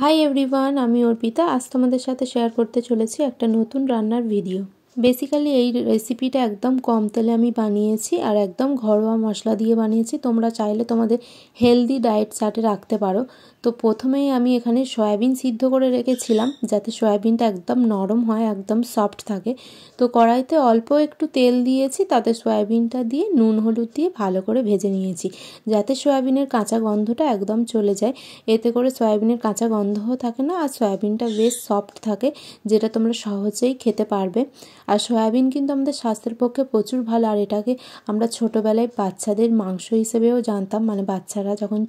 Hi everyone, আমি অর্পিতা। আজ তোমাদের সাথে শেয়ার করতে চলেছি একটা নতুন রান্নার ভিডিও। বেসিক্যালি এই রেসিপিটা একদম কম তেলে আমি বানিয়েছি আর একদম ঘরোয়া মশলা দিয়ে বানিয়েছি। তোমরা চাইলে তোমাদের হেলদি ডায়েট চার্টে রাখতে পারো। তো প্রথমেই আমি এখানে সয়াবিন সিদ্ধ করে রেখেছিলাম যাতে সয়াবিনটা একদম নরম হয়, একদম সফট থাকে। তো কড়াইতে অল্প একটু তেল দিয়েছি, তাতে সয়াবিনটা দিয়ে নুন হলুদ দিয়ে ভালো করে ভেজে নিয়েছি যাতে সয়াবিনের কাঁচা গন্ধটা একদম চলে যায়। এতে করে সয়াবিনের কাঁচা গন্ধও থাকে না আর সয়াবিনটা বেশ সফট থাকে, যেটা তোমরা সহজেই খেতে পারবে। আর সয়াবিন কিন্তু আমাদের স্বাস্থ্যের পক্ষে প্রচুর ভালো। আর এটাকে আমরা ছোটোবেলায় বাচ্চাদের মাংস হিসেবেও জানতাম, মানে বাচ্চারা যখন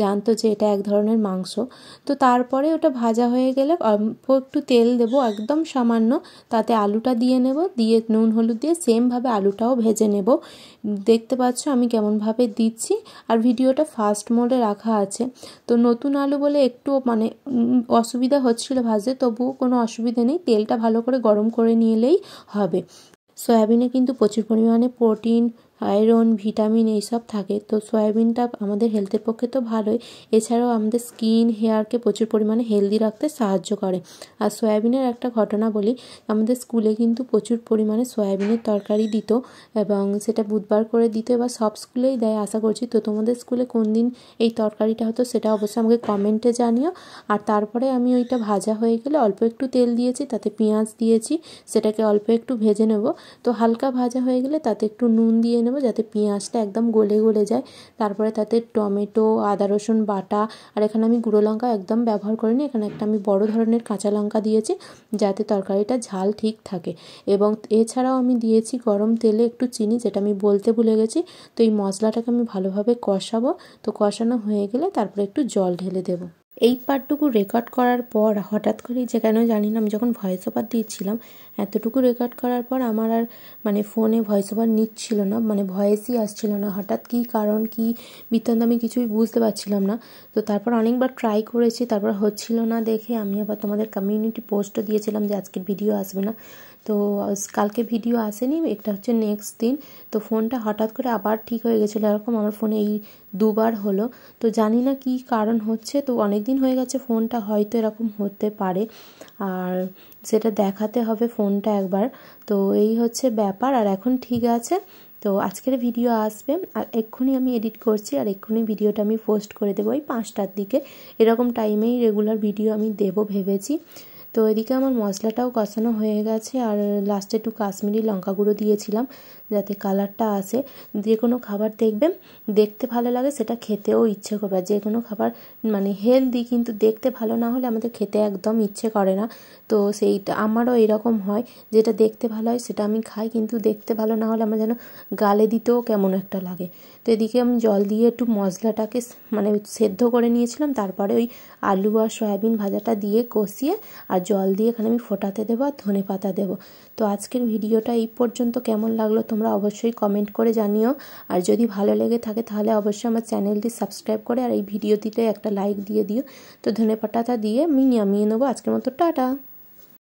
জানতো যে এটা এক ধরনের মাংস। তো তারপরে ওটা ভাজা হয়ে গেলে অল্প একটু তেল দেবো, একদম সামান্য, তাতে আলুটা দিয়ে নেব, দিয়ে নুন হলুদ দিয়ে সেমভাবে আলুটাও ভেজে নেব। দেখতে পাচ্ছ আমি কেমনভাবে দিচ্ছি। আর ভিডিওটা ফাস্ট মোডে রাখা আছে। তো নতুন আলু বলে একটু অসুবিধা হচ্ছিল ভাজতে, তবুও কোনো অসুবিধা নেই, তেলটা ভালো করে গরম করে নিলেই হবে। সয়াবিনে কিন্তু প্রচুর পরিমাণে প্রোটিন, আয়রন, ভিটামিন এইসব থাকে। তো সয়াবিনটা আমাদের হেলথের পক্ষে তো ভালোই, এছাড়াও আমাদের স্কিন, হেয়ারকে প্রচুর পরিমাণে হেলদি রাখতে সাহায্য করে। আর সয়াবিনের একটা ঘটনা বলি, আমাদের স্কুলে কিন্তু প্রচুর পরিমাণে সয়াবিনের তরকারি দিত এবং সেটা বুধবার করে দিত, এবার সব স্কুলেই দেয় আশা করছি। তো তোমাদের স্কুলে কোন দিন এই তরকারিটা হতো সেটা অবশ্যই আমাকে কমেন্টে জানিও। আর তারপরে আমি ওইটা ভাজা হয়ে গেলে অল্প একটু তেল দিয়েছি, তাতে পেঁয়াজ দিয়েছি, সেটাকে অল্প একটু ভেজে নেব। তো হালকা ভাজা হয়ে গেলে তাতে একটু নুন দিয়ে নেব যাতে পেঁয়াজটা একদম গলে যায়। তারপরে তাতে টমেটো, আদা রসুন বাটা, আর এখানে আমি গুঁড়ো লঙ্কা একদম ব্যবহার করিনি, এখানে একটা আমি বড় ধরনের কাঁচা লঙ্কা দিয়েছি যাতে তরকারিটা ঝাল ঠিক থাকে। এবং এছাড়াও আমি দিয়েছি গরম তেলে একটু চিনি, যেটা আমি বলতে ভুলে গেছি। তো এই মশলাটাকে আমি ভালোভাবে কষাবো। তো কষানো হয়ে গেলে তারপরে একটু জল ঢেলে দেবো। এই পার্টটুকু রেকর্ড করার পর হঠাৎ করেই, যে কেন জানি না, আমি যখন ভয়েস ওভার দিচ্ছিলাম এতটুকু রেকর্ড করার পর আমার আর ফোনে ভয়েস ওভার নিচ্ছিল না, ভয়েসই আসছিল না। হঠাৎ কী কারণ, কী বৃত্তান্ত আমি কিছুই বুঝতে পারছিলাম না। তো তারপর অনেকবার ট্রাই করেছি, তারপর হচ্ছিল না দেখে আমি আবার তোমাদের কমিউনিটি পোস্টও দিয়েছিলাম যে আজকের ভিডিও আসবে না। তো কালকে ভিডিও আসেনি, এটা হচ্ছে নেক্সট দিন। তো ফোনটা হঠাৎ করে আবার ঠিক হয়ে গেছিলো, এরকম আমার ফোনে এই দুবার হলো। তো জানি না কী কারণ হচ্ছে, তো অনেক দিন হয়ে গেছে ফোনটা, হয়তো এরকম হতে পারে, আর সেটা দেখাতে হবে ফোনটা একবার। তো এই হচ্ছে ব্যাপার, আর এখন ঠিক আছে। তো আজকের ভিডিও আসবে আর এক্ষুনি আমি এডিট করছি আর এক্ষুনি ভিডিওটা আমি পোস্ট করে দেবো ওই 5টার দিকে। এরকম টাইমেই রেগুলার ভিডিও আমি দেবো ভেবেছি। তো এদিকে আমার মশলাটাও কষানো হয়ে গেছে আর লাস্টে একটু কাশ্মীরি লঙ্কা গুঁড়ো দিয়েছিলাম যাতে কালারটা আসে। যে কোনো খাবার দেখবেন দেখতে ভালো লাগে, সেটা খেতেও ইচ্ছে করবে। যে কোনো খাবার হেলদি, কিন্তু দেখতে ভালো না হলে আমাদের খেতে একদম ইচ্ছে করে না। তো সেইটা আমারও এরকম হয়, যেটা দেখতে ভালো হয় সেটা আমি খাই, কিন্তু দেখতে ভালো না হলে আমার যেন গালে দিতেও কেমন একটা লাগে। তো এদিকে আমি জল দিয়ে একটু মশলাটাকে সেদ্ধ করে নিয়েছিলাম, তারপরে ওই আলু আর সয়াবিন ভাজাটা দিয়ে কষিয়ে আর জল দিয়ে এখানে আমি ফোটাতে দেবো আর ধনে পাতা দেবো। তো আজকের ভিডিওটা এই পর্যন্ত কেমন লাগলো তোমরা অবশ্যই কমেন্ট করে জানিও। আর যদি ভালো লেগে থাকে তাহলে অবশ্যই আমার চ্যানেলটি সাবস্ক্রাইব করে আর এই ভিডিওটিতে একটা লাইক দিয়ে দিও। তো ধনে পাতাটা দিয়ে আমি নামিয়ে নেবো। আজকের মতো টাটা।